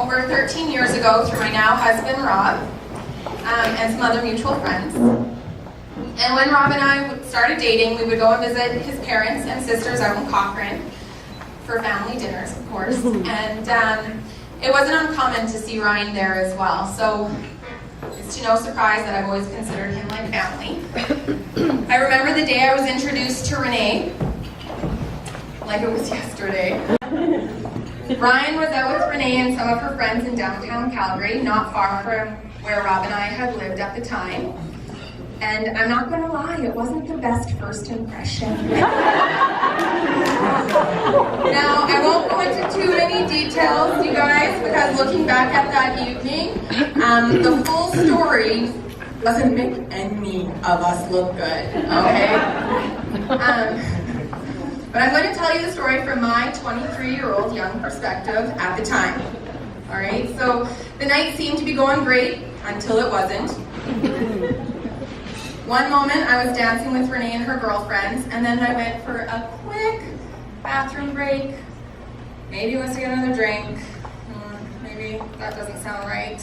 over 13 years ago through my now husband, Rob, and some other mutual friends. And when Rob and I started dating, we would go and visit his parents and sisters out in Cochrane for family dinners, of course. And it wasn't uncommon to see Ryan there as well. So it's to no surprise that I've always considered him like family. I remember the day I was introduced to Renee, like it was yesterday. Ryan was out with Renee and some of her friends in downtown Calgary, not far from where Rob and I had lived at the time. And I'm not going to lie, it wasn't the best first impression. Now, I won't go into too many details, you guys, because looking back at that evening, the full story doesn't make any of us look good, okay? But I'm going to tell you the story from my 23-year-old young perspective at the time. All right, so the night seemed to be going great until it wasn't. One moment I was dancing with Renee and her girlfriends, and then I went for a quick bathroom break. Maybe it was to get another drink. Maybe that doesn't sound right.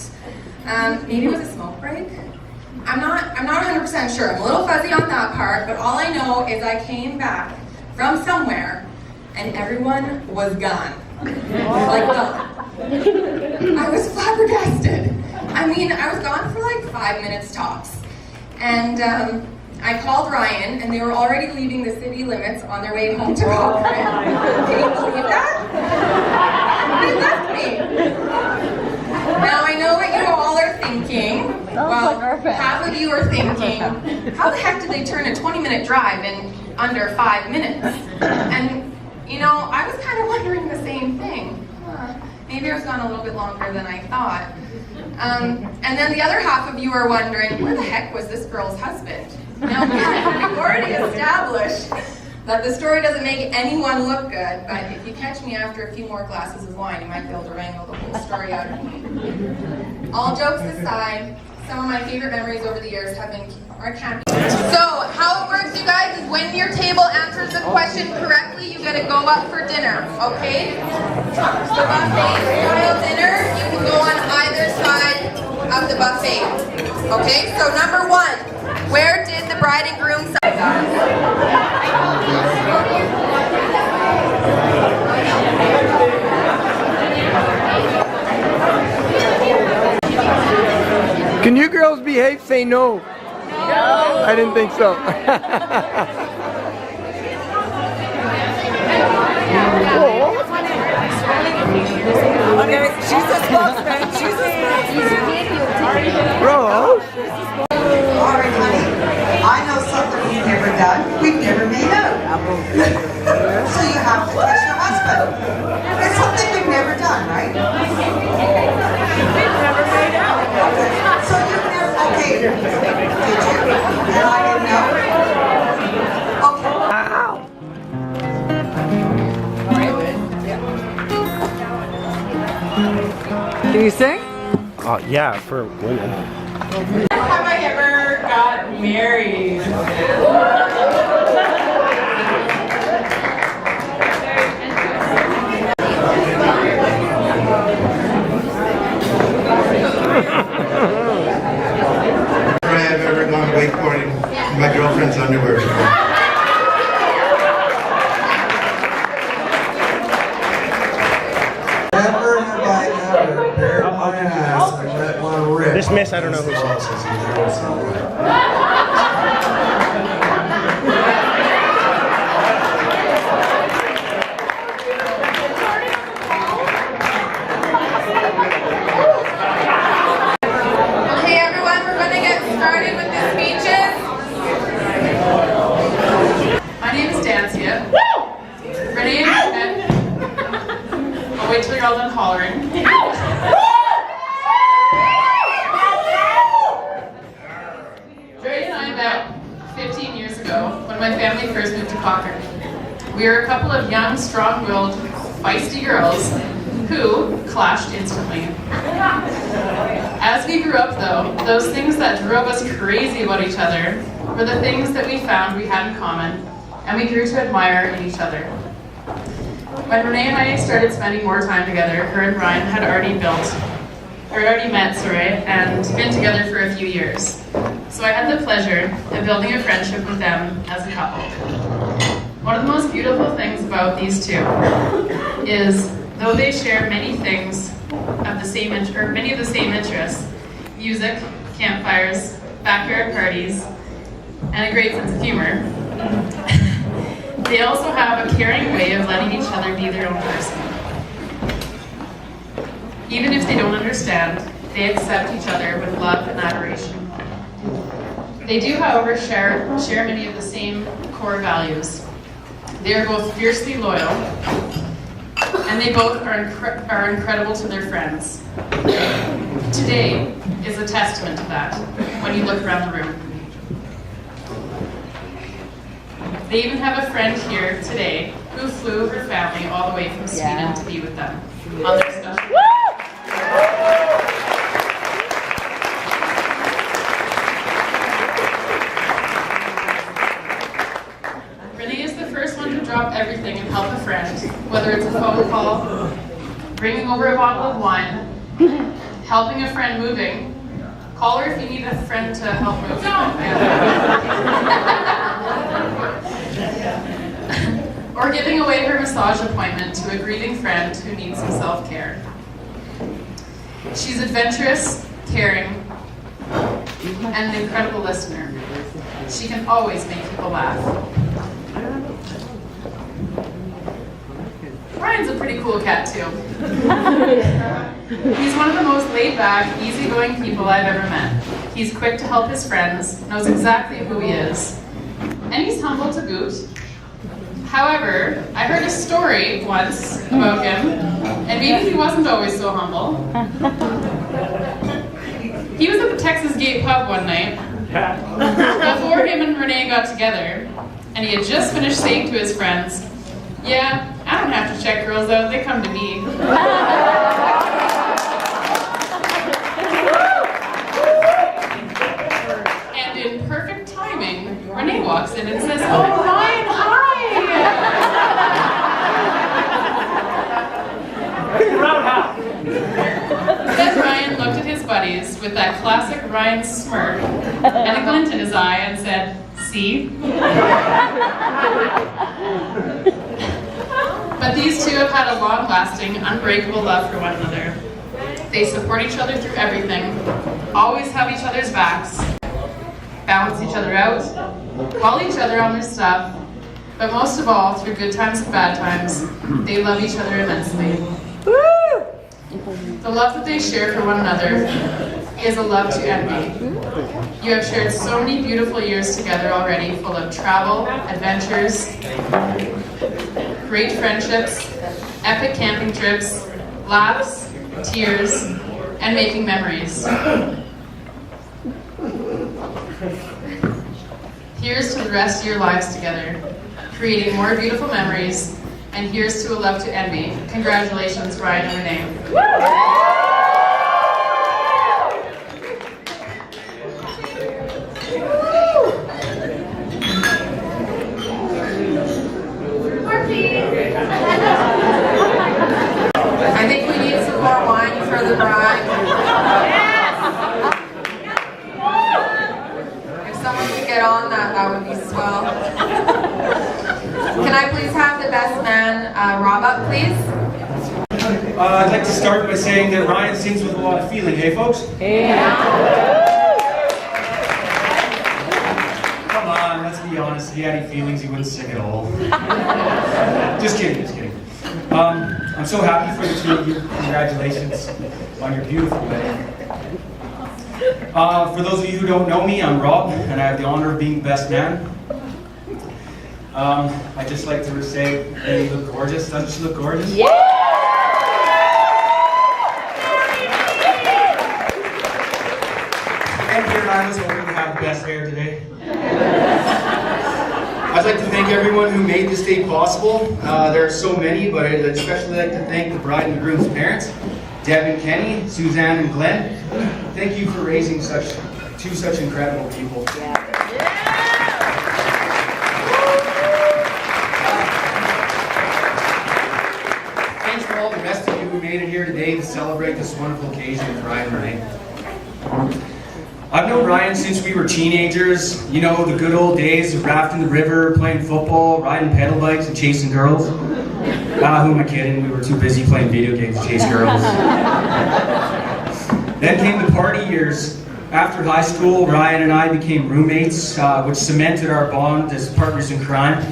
Maybe it was a smoke break. I'm not 100% sure. I'm a little fuzzy on that part, but all I know is I came back from somewhere and everyone was gone. Like gone. I was flabbergasted. I mean, I was gone for like 5 minutes tops. And I called Ryan, and they were already leaving the city limits on their way home to Cochrane. Can you believe that? They left me. Now, I know what you all are thinking. Well, half of you are thinking, how the heck did they turn a 20-minute drive in under 5 minutes? And, you know, I was kind of wondering the same thing. Maybe I was gone a little bit longer than I thought. And then the other half of you are wondering, where the heck was this girl's husband? Now, we've already established that the story doesn't make anyone look good, but if you catch me after a few more glasses of wine, you might be able to wrangle the whole story out of me. All jokes aside, some of my favorite memories over the years have been camping. So, how it works, you guys, is when your table answers the question correctly, you get to go up for dinner, okay? The buffet-style dinner, you can go on either side of the buffet. Okay, so number 1, where did the bride and groom sign? Can you girls behave? Say no. No. I didn't think so. Okay, she's a spokesman. She's a spokesman. Bro. All right, honey. I know something we've never done. We've never made out. So you have to kiss your husband. It's something we've never done, right? We've never made out. Okay. So you've never, okay. Did you? And I didn't know? Okay. Wow. Can you sing? Oh yeah, for women. Have I ever got married? I've ever gone wakeboarding in my girlfriend's underwear. Never have I ever bared my ass and let one rip. This miss, I don't know who she is. Okay, everyone, we're going to get started with the speeches. My name is Dancia. Renee and I'll wait till you're all done hollering. Jerry and I met 15 years ago when my family first moved to Cochrane. We were a couple of young, strong-willed, feisty girls who clashed instantly. As we grew up, though, those things that drove us crazy about each other were the things that we found we had in common, and we grew to admire in each other. When Renee and I started spending more time together, her and Ryan had already met, and been together for a few years. So I had the pleasure of building a friendship with them as a couple. One of the most beautiful things about these two is, though they share many things of the same many of the same interests, music, campfires, backyard parties, and a great sense of humor, they also have a caring way of letting each other be their own person. Even if they don't understand, they accept each other with love and adoration. They do, however, share many of the same core values. They are both fiercely loyal, and they both are incredible to their friends. Today is a testament to that when you look around the room. They even have a friend here today who flew her family all the way from Sweden to be with them on their special day. Renee is the first one to drop everything and help a friend, whether it's a phone call, bringing over a bottle of wine, helping a friend moving. Call her if you need a friend to help move. Or giving away her massage appointment to a grieving friend who needs some self-care. She's adventurous, caring, and an incredible listener. She can always make people laugh. Ryan's a pretty cool cat too. He's one of the most laid-back, easygoing people I've ever met. He's quick to help his friends, knows exactly who he is, and he's humble to boot. However, I heard a story once about him, and maybe he wasn't always so humble. He was at the Texas Gate pub one night, before him and Renee got together, and he had just finished saying to his friends, "Yeah, I don't have to check girls out, they come to me." And in perfect timing, Renee walks in and says, "Oh, Ryan, hi!" Then Ryan looked at his buddies with that classic Ryan smirk and a glint in his eye and said, "See?" But these two have had a long-lasting, unbreakable love for one another. They support each other through everything, always have each other's backs, balance each other out, call each other on their stuff, but most of all, through good times and bad times, they love each other immensely. The love that they share for one another is a love to envy. You have shared so many beautiful years together already, full of travel, adventures, great friendships, epic camping trips, laughs, tears, and making memories. Here's to the rest of your lives together, creating more beautiful memories, and here's to a love to envy. Congratulations, Ryan and Renee. I think we need some more wine for the bride. If someone could get on that, that would be swell. Can I please have the best man, Rob, up, please? I'd like to start by saying that Ryan sings with a lot of feeling, hey folks? Come on, let's be honest, if he had any feelings, he wouldn't sing at all. Just kidding, just kidding. I'm so happy for the two of you. Congratulations on your beautiful wedding. For those of you who don't know me, I'm Rob, and I have the honor of being best man. I'd just like to say, hey, you look gorgeous. Doesn't she look gorgeous? Yeah! And here I was hoping to have the best hair today. I'd like to thank everyone who made this day possible. There are so many, but I'd especially like to thank the bride and groom's parents, Deb and Kenny, Suzanne and Glenn. Thank you for raising two such incredible people. who made it here today to celebrate this wonderful occasion with Ryan and Renee. I've known Ryan since we were teenagers. You know, the good old days of rafting the river, playing football, riding pedal bikes, and chasing girls. Who am I kidding? We were too busy playing video games to chase girls. Then came the party years. After high school, Ryan and I became roommates, which cemented our bond as partners in crime.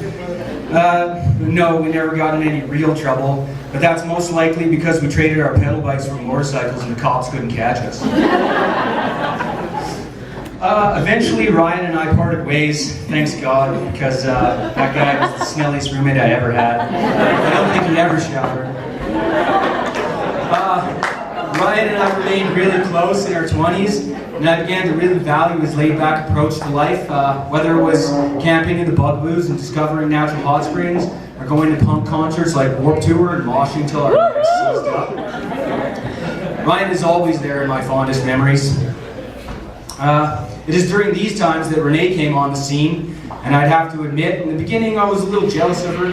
No, we never got in any real trouble, but that's most likely because we traded our pedal bikes for motorcycles and the cops couldn't catch us. Eventually, Ryan and I parted ways, thanks God, because that guy was the smelliest roommate I ever had. I don't think he ever showered. Ryan and I remained really close in our 20s, and I began to really value his laid-back approach to life, whether it was camping in the Bugaloos and discovering natural hot springs, or going to punk concerts like Warped Tour and moshing till our necks seized up. Ryan is always there in my fondest memories. It is during these times that Renee came on the scene, and I'd have to admit, in the beginning I was a little jealous of her.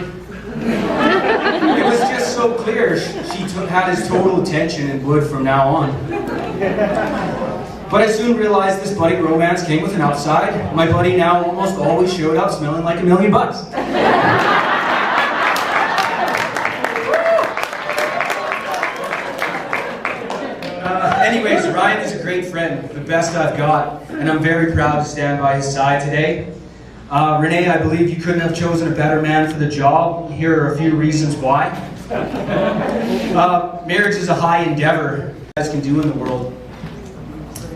It was just so clear she had his total attention and would from now on. But I soon realized this budding romance came with an upside. My buddy now almost always showed up smelling like $1 million. Anyways, Ryan is a great friend, the best I've got, and I'm very proud to stand by his side today. Renee, I believe you couldn't have chosen a better man for the job. Here are a few reasons why. Marriage is a high endeavor you guys can do in the world.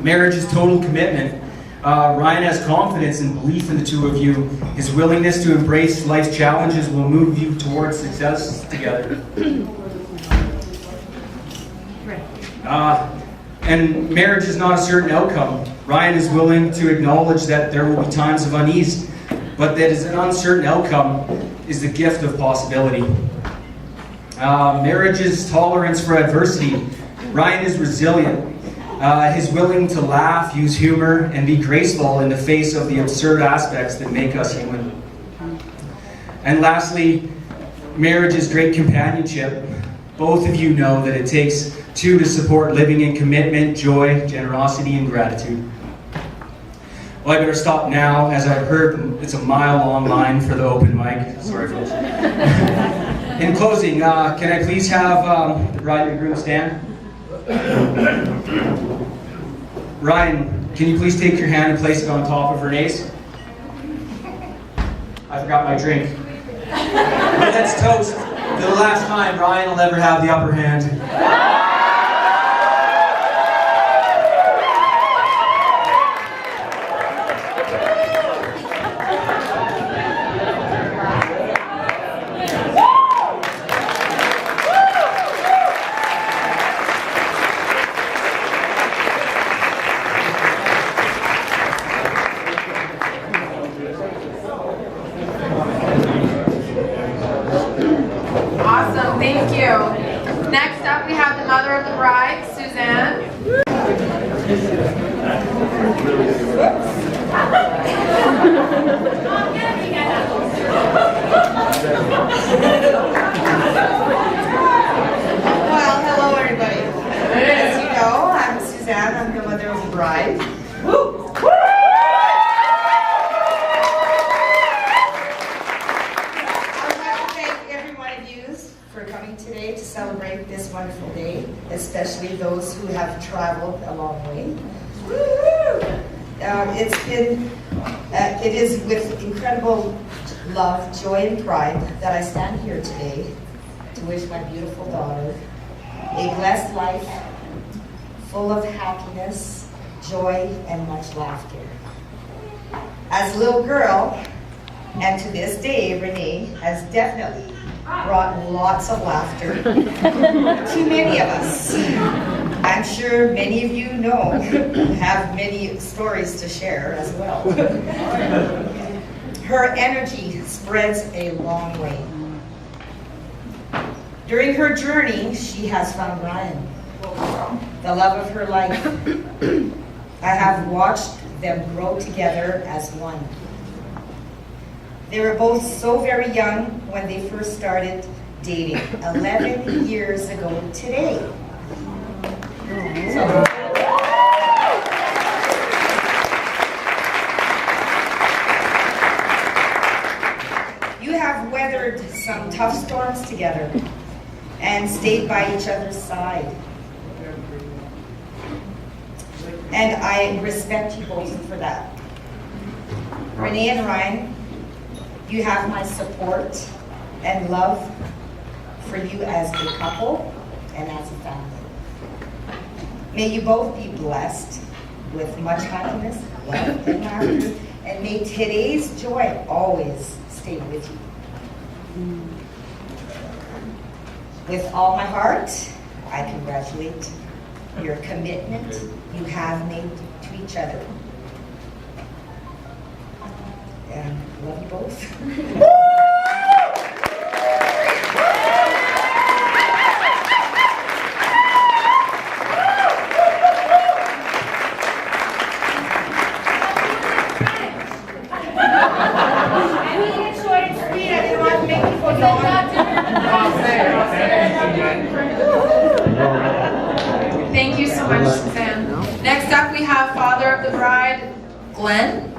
Marriage is total commitment. Ryan has confidence and belief in the two of you. His willingness to embrace life's challenges will move you towards success together. And marriage is not a certain outcome. Ryan is willing to acknowledge that there will be times of unease, but that is an uncertain outcome is the gift of possibility. Marriage is tolerance for adversity. Ryan is resilient. He's willing to laugh, use humor, and be graceful in the face of the absurd aspects that make us human. And lastly, marriage is great companionship. Both of you know that it takes two to support living in commitment, joy, generosity, and gratitude. Well, I better stop now, as I've heard it's a mile-long line for the open mic. Sorry, folks. In closing, can I please have the bride and groom stand? Ryan, can you please take your hand and place it on top of Renee's? I forgot my drink. Let's toast to the last time Ryan will ever have the upper hand. Awesome, thank you. Next up, we have the mother of the bride, Suzanne. Well, hello everybody. As you know, I'm Suzanne. I'm the mother of the bride. I'd like to thank every one of you for coming today to celebrate this wonderful day, especially those who have traveled a long way. It is with incredible love, joy, and pride that I stand here today to wish my beautiful daughter a blessed life full of happiness, joy, and much laughter. As a little girl, and to this day, Renee has definitely brought lots of laughter to many of us. I'm sure many of you have many stories to share as well. Her energy spreads a long way. During her journey, she has found Ryan, the love of her life. I have watched them grow together as one. They were both so very young when they first started dating 11 years ago today. So, you have weathered some tough storms together and stayed by each other's side. And I respect you both for that. Renee and Ryan, you have my support and love for you as a couple and as a family. May you both be blessed with much happiness, love, and laughter, and may today's joy always stay with you. With all my heart, I congratulate your commitment you have made to each other. And love you both. Thank you so much, Suzanne. Next up, we have father of the bride, Glenn.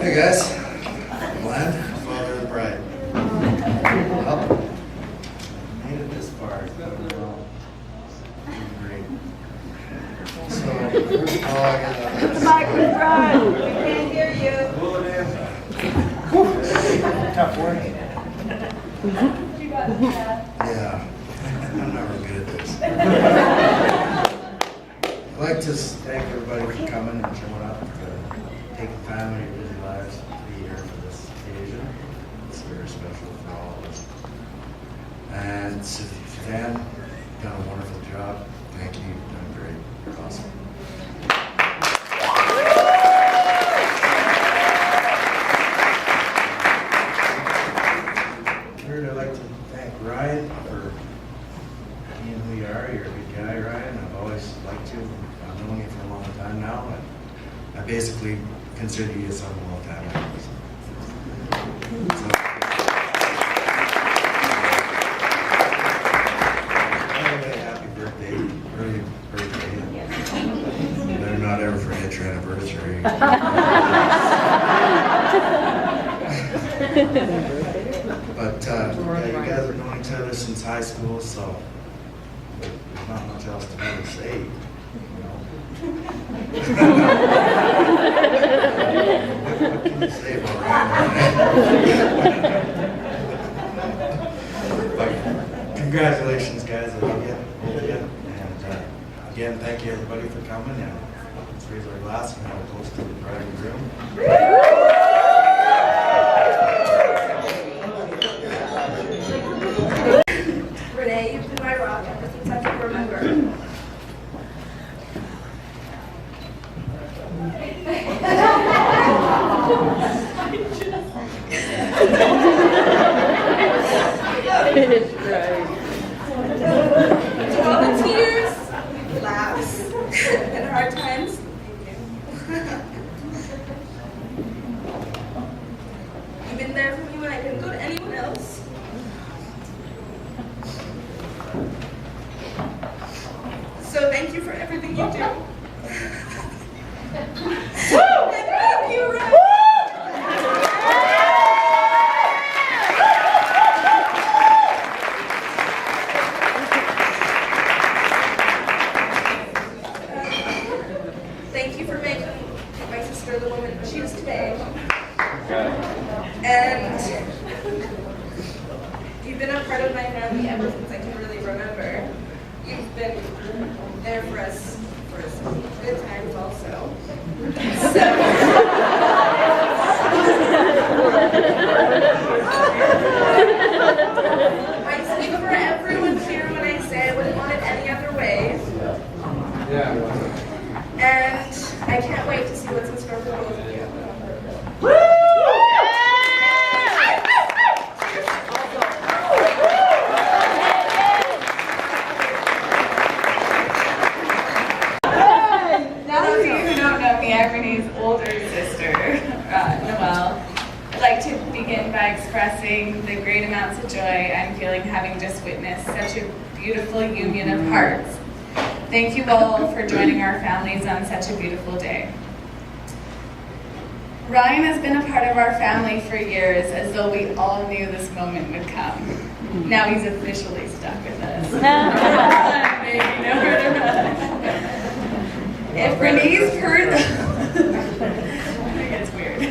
Hey guys, Glenn, father of the bride. Well, made it this far. Great. So, first of all, I gotta. We can't hear you. Tough work. Yeah, I'm not real good at this. I'd like to thank everybody for coming and showing up, for taking time out of your busy lives to be here for this occasion. It's very special for all of us. And Suzanne, you've done a wonderful job. Thank you. You've done great. You're awesome. Third, I'd like to thank Ryan for being who you are. You're a good guy, Ryan. I've always liked you. I've known you for a long time now. And I basically consider you a son of all time. So, anyway, happy birthday, early birthday. You better not ever forget your anniversary. But yeah, you guys have known each other since high school, so there's not much else to really say. You know? What can you say about Ryan? But congratulations, guys. I love you. And again, thank you everybody for coming. And let's raise our glass and have a toast to the bride and groom. Renee, you've been my rock ever since I can remember. To all the tears, laughs, and hard times, thank you. You've been there for me when I couldn't go to anyone else. So thank you for everything you do. And thank you, Ryan. Thank you for making my sister the woman she is today. And you've been a part of my family ever since I can really remember. You've been there for us for some good times also. I speak for everyone here when I say I wouldn't want it any other way. And I can't wait to see what's in store for both of you. feeling the great amounts of joy I'm feeling having just witnessed such a beautiful union of hearts. Thank you all for joining our families on such a beautiful day. Ryan has been a part of our family for years, as though we all knew this moment would come. Now he's officially stuck with us. Maybe nowhere to run. If Renee's it's weird.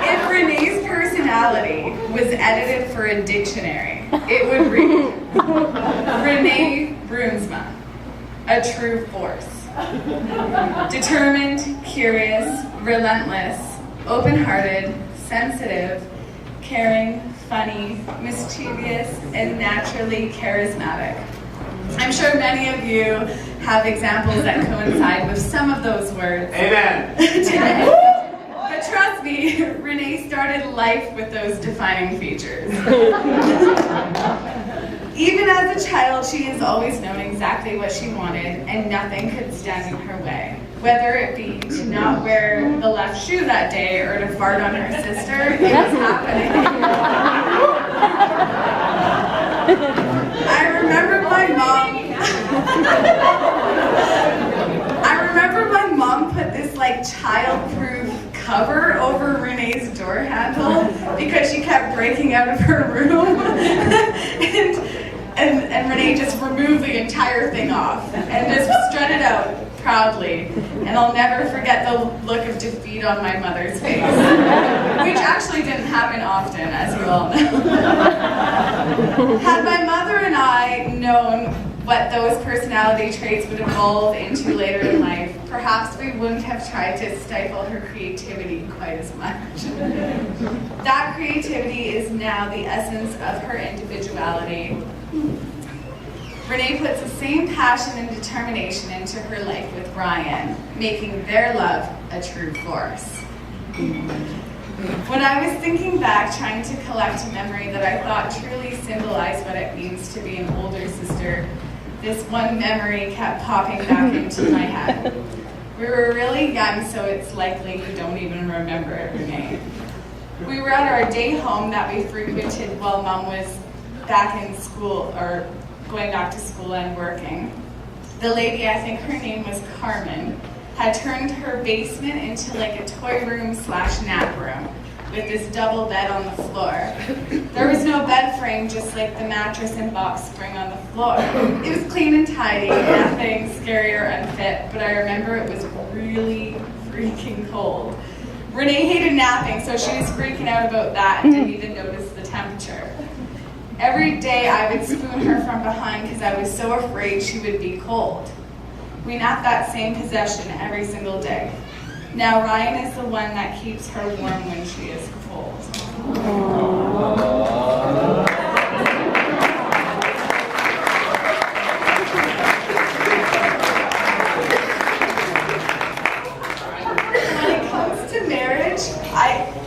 If Renee's personality was edited for a dictionary, it would read Renee Broomsma, a true force. Determined, curious, relentless, open-hearted, sensitive, caring, funny, mischievous, and naturally charismatic. I'm sure many of you have examples that coincide with some of those words. Amen. Today. But trust me, Renee started life with those defining features. Even as a child, she has always known exactly what she wanted, and nothing could stand in her way. Whether it be to not wear the left shoe that day or to fart on her sister, it was happening. I remember my mom put this like child-proof cover over Renee's door handle because she kept breaking out of her room. and Renee just removed the entire thing off and just strutted out proudly. And I'll never forget the look of defeat on my mother's face, which actually didn't happen often, as you all know. Had my mother and I known what those personality traits would evolve into later in life, perhaps we wouldn't have tried to stifle her creativity quite as much. That creativity is now the essence of her individuality. Renee puts the same passion and determination into her life with Ryan, making their love a true force. When I was thinking back, trying to collect a memory that I thought truly symbolized what it means to be an older sister, this one memory kept popping back into my head. We were really young, so it's likely you don't even remember it, Renee. We were at our day home that we frequented while Mom was back in school, or going back to school and working. The lady, I think her name was Carmen, had turned her basement into like a toy room / nap room with this double bed on the floor. There was no bed frame, just like the mattress and box spring on the floor. It was clean and tidy, nothing scary or unfit, but I remember it was really freaking cold. Renee hated napping, so she was freaking out about that and didn't even notice the temperature. Every day I would spoon her from behind because I was so afraid she would be cold. We napped that same possession every single day. Now Ryan is the one that keeps her warm when she is cold. When it comes to marriage,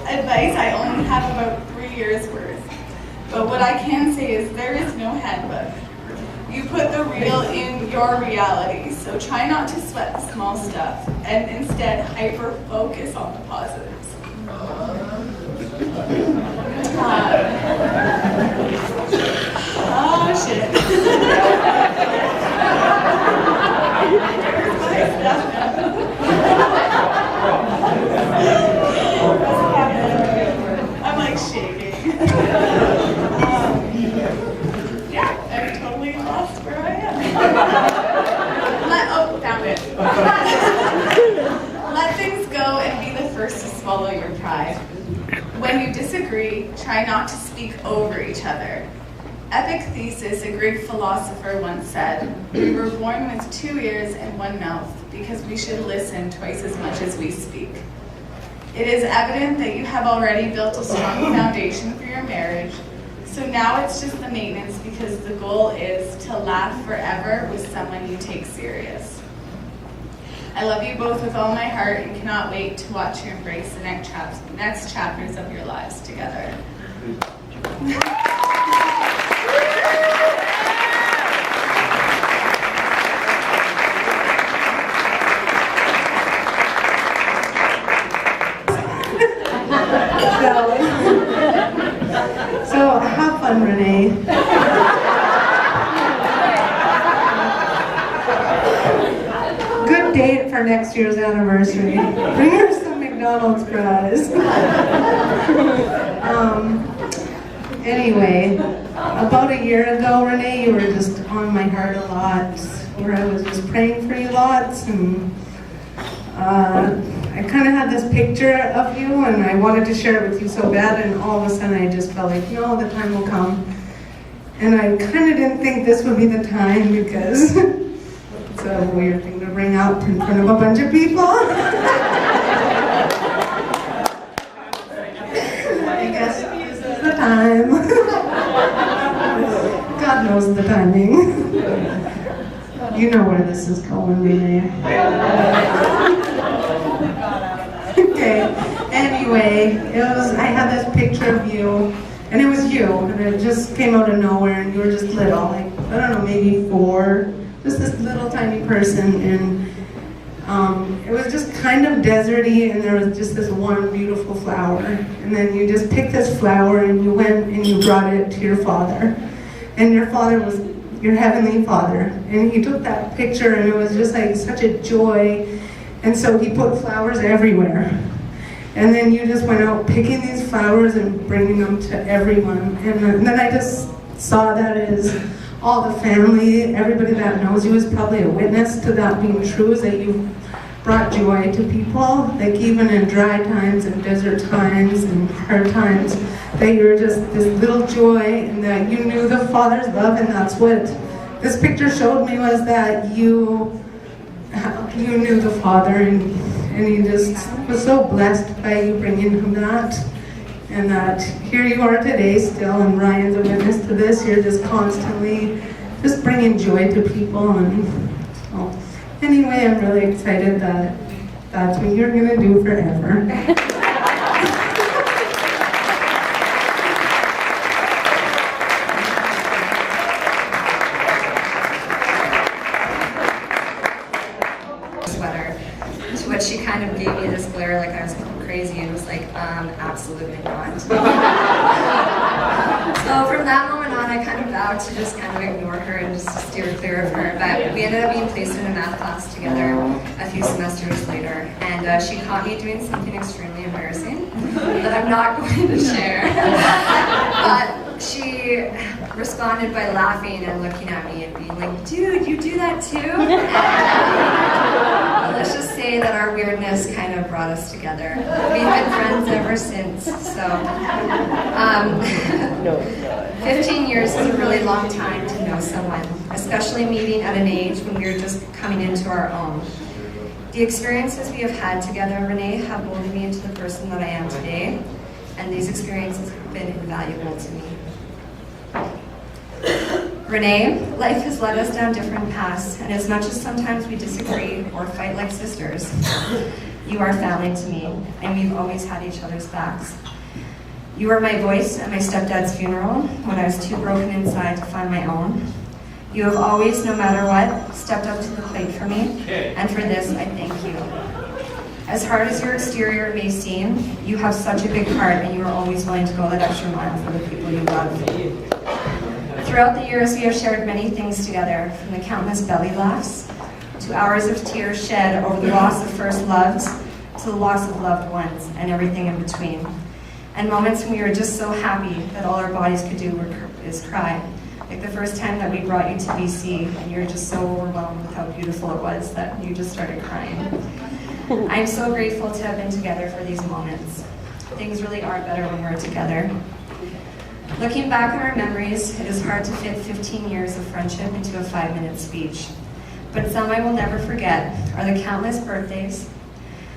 advice I only have about 3 years worth. But what I can say is there is no handbook. You put the real in your reality, so try not to sweat the small stuff and instead hyper-focus on the positives. Oh, shit. I'm like shaking. Yeah, I'm totally lost where I am. Found it. Let things go and be the first to swallow your pride. When you disagree, try not to speak over each other. Epictetus, a Greek philosopher, once said, "We were born with 2 ears and 1 mouth because we should listen twice as much as we speak." It is evident that you have already built a strong foundation for your marriage, so now it's just the maintenance because the goal is to laugh forever with someone you take serious. I love you both with all my heart and cannot wait to watch you embrace the next chapters of your lives together. Renee. Good date for next year's anniversary. Bring her some McDonald's fries. Anyway, about a year ago, Renee, you were just on my heart a lot, where I was just praying for you lots, and I kind of had this picture of you, and I wanted to share it with you so bad, and all of a sudden I just felt like, no, the time will come. And I kind of didn't think this would be the time, because it's a weird thing to bring up in front of a bunch of people. I guess this is the time. God knows the timing. You know where this is going, Renee. Okay, anyway, I had this picture of you, and it was you, and it just came out of nowhere, and you were just little, like, I don't know, maybe 4, just this little tiny person, and it was just kind of deserty, and there was just this one beautiful flower, and then you just picked this flower, and you went and you brought it to your father, and your father was your heavenly Father, and he took that picture, and it was just like such a joy, and so he put flowers everywhere. And then you just went out picking these flowers and bringing them to everyone. And then I just saw that as all the family, everybody that knows you is probably a witness to that being true, is that you brought joy to people, like even in dry times and desert times and hard times, that you were just this little joy, and that you knew the Father's love, and that's what this picture showed me, was that you knew the Father, and he just was so blessed by you bringing him that, and that here you are today still, and Ryan's a witness to this. You're just constantly just bringing joy to people, and so anyway, I'm really excited that that's what you're gonna do forever. To which she kind of gave me this glare like I was crazy, and was like, absolutely not. So from that moment on, I kind of vowed to just kind of ignore her and just steer clear of her. But we ended up being placed in a math class together a few semesters later, and she caught me doing something extremely embarrassing that I'm not going to share. But she responded by laughing and looking at me and being like, dude, you do that too? And let's just say that our weirdness kind of brought us together. We've been friends ever since, so 15 years is a really long time to know someone, especially meeting at an age when we're just coming into our own. The experiences we have had together, Renee, have molded me into the person that I am today, and these experiences have been invaluable to me. Renee, life has led us down different paths, and as much as sometimes we disagree or fight like sisters, you are family to me, and we've always had each other's backs. You were my voice at my stepdad's funeral when I was too broken inside to find my own. You have always, no matter what, stepped up to the plate for me, and for this, I thank you. As hard as your exterior may seem, you have such a big heart, and you are always willing to go that extra mile for the people you love. Throughout the years, we have shared many things together, from the countless belly laughs, to hours of tears shed over the loss of first loves, to the loss of loved ones, and everything in between. And moments when we were just so happy that all our bodies could do is cry. Like the first time that we brought you to BC, and you were just so overwhelmed with how beautiful it was that you just started crying. I'm so grateful to have been together for these moments. Things really are better when we're together. Looking back on our memories, it is hard to fit 15 years of friendship into a 5-minute speech. But some I will never forget are the countless birthdays,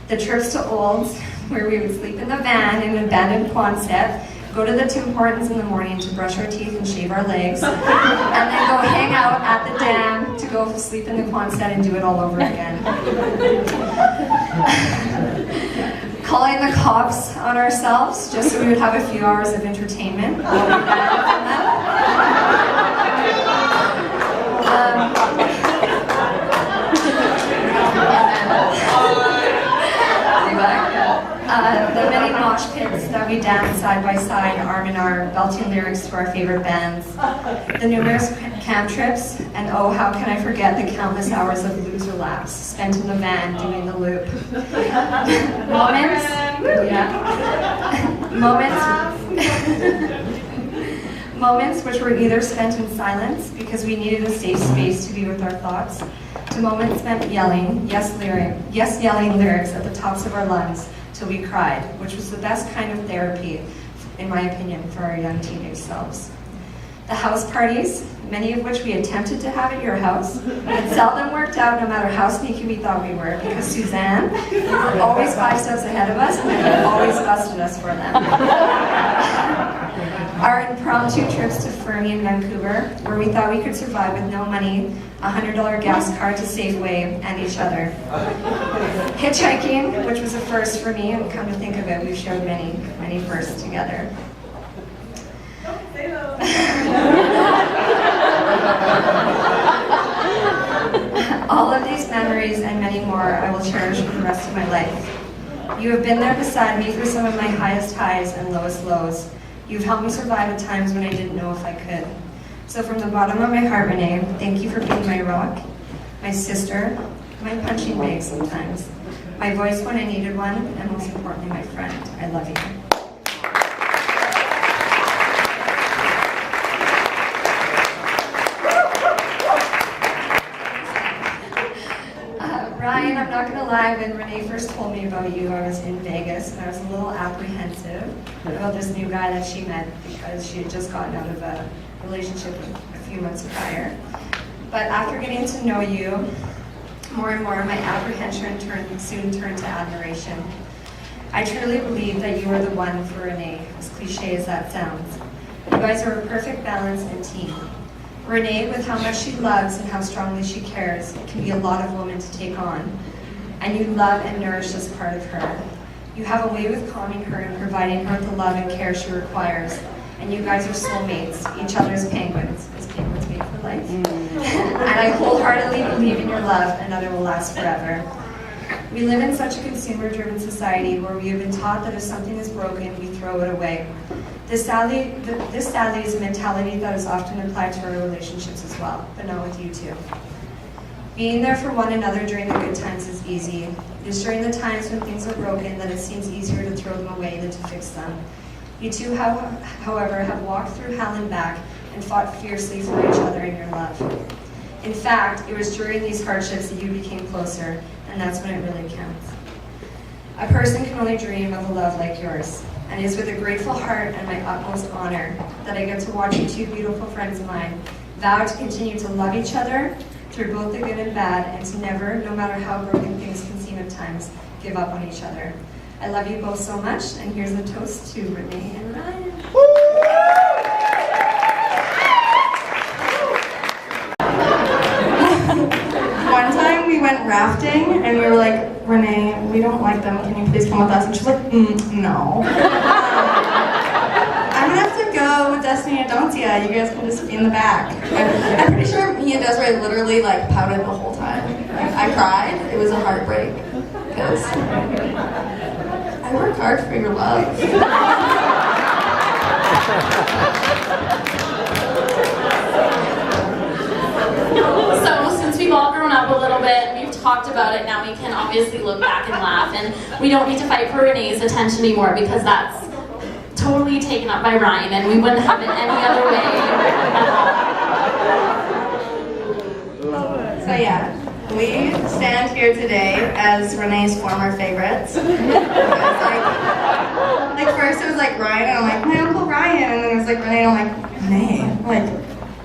the trips to Olds, where we would sleep in the van in an abandoned Quonset, go to the Tim Hortons in the morning to brush our teeth and shave our legs, and then go hang out at the dam to go sleep in the Quonset and do it all over again. Calling the cops on ourselves just so we would have a few hours of entertainment. The many mosh pits that we danced side by side, arm in arm, belting lyrics to our favorite bands. The numerous camp trips, and oh, how can I forget the countless hours of loser laps spent in the van doing the loop. Moments which were either spent in silence because we needed a safe space to be with our thoughts, to moments spent yelling, yelling lyrics at the tops of our lungs till we cried, which was the best kind of therapy, in my opinion, for our young teenage selves. The house parties, many of which we attempted to have at your house, but seldom worked out no matter how sneaky we thought we were, because Suzanne were always 5 steps ahead of us and always busted us for them. Our impromptu trips to Fernie and Vancouver, where we thought we could survive with no money, $100 gas card to Safeway, and each other. Hitchhiking, which was a first for me, and come to think of it, we've shared many, many firsts together. All of these memories and many more I will cherish for the rest of my life. You have been there beside me through some of my highest highs and lowest lows. You've helped me survive at times when I didn't know if I could. So from the bottom of my heart, Renee, thank you for being my rock, my sister, my punching bag sometimes, my voice when I needed one, and most importantly, my friend. I love you. Ryan, I'm not gonna lie, when Renee first told me about you, I was in Vegas and I was a little apprehensive about this new guy that she met because she had just gotten out of a relationship a few months prior. But after getting to know you more and more, my apprehension soon turned to admiration. I truly believe that you are the one for Renee, as cliche as that sounds. You guys are a perfect balance and team. Renee, with how much she loves and how strongly she cares, can be a lot of woman to take on. And you love and nourish this part of her. You have a way with calming her and providing her the love and care she requires. And you guys are soulmates, each other's penguins. Is penguins made for life? And I wholeheartedly believe in your love and that it will last forever. We live in such a consumer-driven society where we have been taught that if something is broken, we throw it away. This sadly is a mentality that is often applied to our relationships as well, but not with you two. Being there for one another during the good times is easy. It is during the times when things are broken that it seems easier to throw them away than to fix them. You two, however, have walked through hell and back and fought fiercely for each other in your love. In fact, it was during these hardships that you became closer, and that's when it really counts. A person can only dream of a love like yours, and it is with a grateful heart and my utmost honor that I get to watch you two beautiful friends of mine vow to continue to love each other through both the good and bad, and to never, no matter how broken things can seem at times, give up on each other. I love you both so much, and here's a toast to Renee and Ryan. One time we went rafting and we were like, Renee, we don't like them. Can you please come with us? And she's like, no. I'm gonna have to go with Destiny and Doncia. You guys can just be in the back. I'm pretty sure me and Desiree literally like pouted the whole time. I cried. It was a heartbreak because I worked hard for your love. So since we've all grown up a little bit, we've talked about it, now we can obviously look back and laugh, and we don't need to fight for Renee's attention anymore because that's totally taken up by Ryan, and we wouldn't have it any other way at all. So yeah, we stand here today as Renee's former favorites. Like first it was like Ryan, and I'm like, my Uncle Ryan, and then it was like Renee, and I'm like, Renee, like,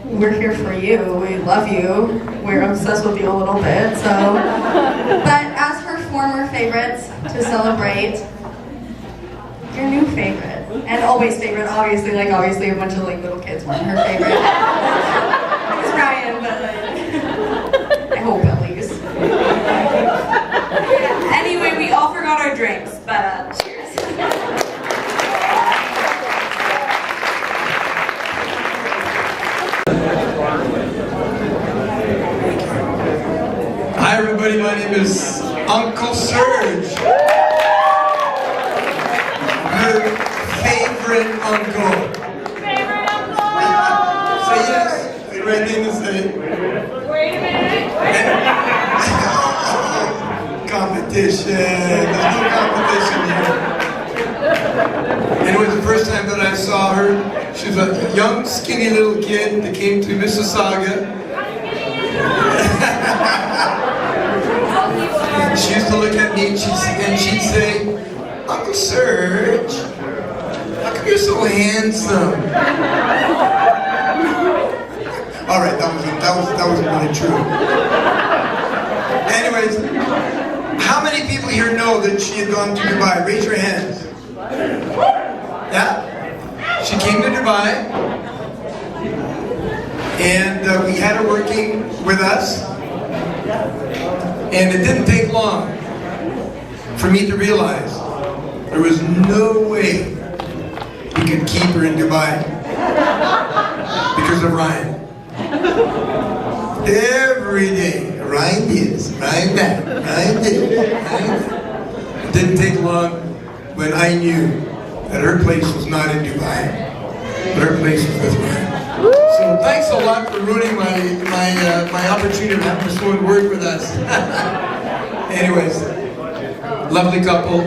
we're here for you, we love you, we're obsessed with you a little bit, so. But as her former favorites, to celebrate your new favorite, and always favorite, obviously a bunch of like little kids weren't her favorite. It was Ryan, but like, I hope at least. Anyway, we all forgot our drinks, but cheers. Hi everybody, my name is Uncle Serge. And it was the first time that I saw her. She was a young, skinny little kid that came to Mississauga. She used to look at me and she'd say, Uncle Serge, how come you're so handsome? All right, that wasn't really true. Anyways, how many people here know that she had gone to Dubai? Raise your hands. Yeah? She came to Dubai, and we had her working with us, and it didn't take long for me to realize there was no way we could keep her in Dubai because of Ryan. Every day, Ryan this, Ryan that, Ryan this, Ryan that. It didn't take long when I knew that her place was not in Dubai, but her place was with Ryan. So thanks a lot for ruining my opportunity of having this woman work with us. Anyways, lovely couple.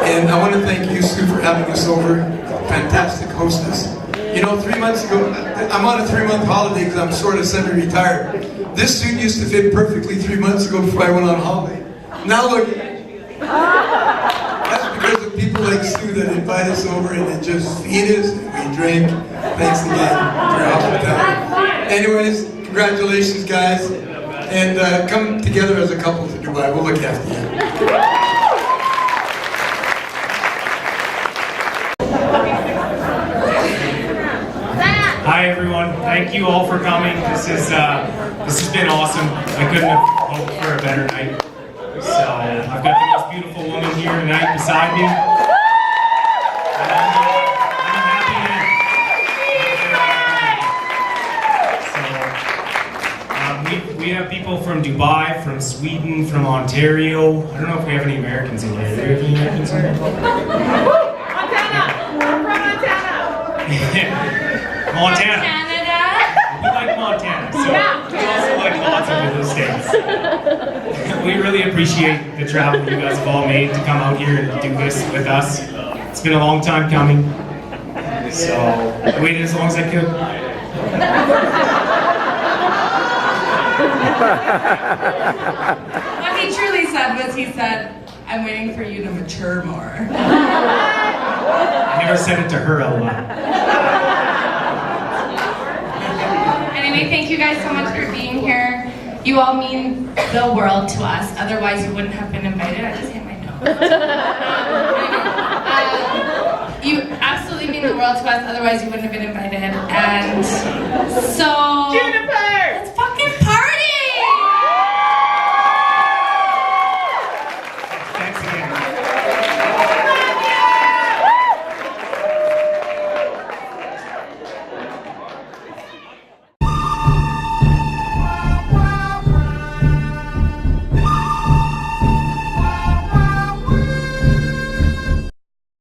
And I want to thank you, Sue, for having us over. Fantastic hostess. You know, 3 months ago, I'm on a 3-month holiday because I'm sort of semi-retired. This suit used to fit perfectly 3 months ago before I went on holiday. Now look at it. That's because of people like Sue that invite us over and they just feed us and we drink. Thanks again for your hospitality. Anyways, congratulations, guys. And come together as a couple to Dubai. We'll look after you. Hi everyone, thank you all for coming. This has been awesome. I couldn't have hoped for a better night. So I've got the most beautiful woman here tonight beside me. And I'm happy to. So we have people from Dubai, from Sweden, from Ontario. I don't know if we have any Americans in here. Do we have any Americans in here? Montana! We're from Montana! Montana. Canada. We like Montana, so we also like lots of other states. We really appreciate the travel you guys have all made to come out here and do this with us. It's been a long time coming, so I waited as long as I could. What he truly said was, he said, I'm waiting for you to mature more. I never said it to her out loud. Anyway, thank you guys so much for being here. You all mean the world to us, otherwise you wouldn't have been invited. I just hit my nose. You absolutely mean the world to us, otherwise you wouldn't have been invited. And so...